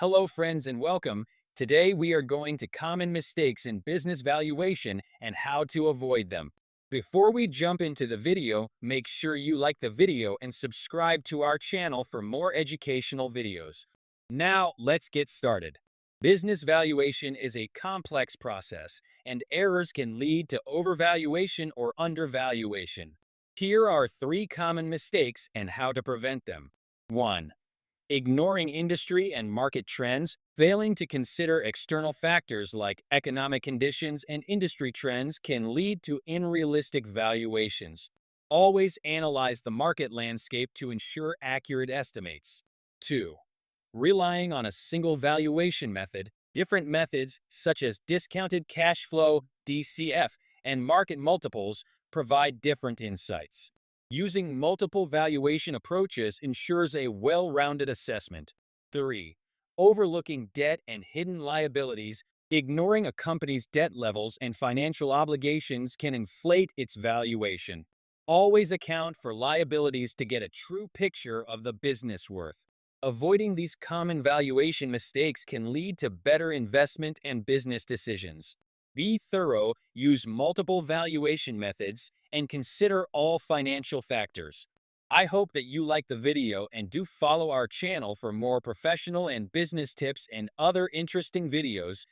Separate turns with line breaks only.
Hello, friends, and welcome. Today, we are going to common mistakes in business valuation and how to avoid them. Before we jump into the video, make sure you like the video and subscribe to our channel for more educational videos. Now, let's get started. Business valuation is a complex process, and errors can lead to overvaluation or undervaluation. Here are three common mistakes and how to prevent them. 1. Ignoring industry and market trends, failing to consider external factors like economic conditions and industry trends can lead to unrealistic valuations. Always analyze the market landscape to ensure accurate estimates. 2. Relying on a single valuation method, different methods such as discounted cash flow, DCF, and market multiples provide different insights. Using multiple valuation approaches ensures a well-rounded assessment. 3. Overlooking debt and hidden liabilities. Ignoring a company's debt levels and financial obligations can inflate its valuation. Always account for liabilities to get a true picture of the business worth. Avoiding these common valuation mistakes can lead to better investment and business decisions. Be thorough, use multiple valuation methods, and consider all financial factors. I hope that you like the video and do follow our channel for more professional and business tips and other interesting videos.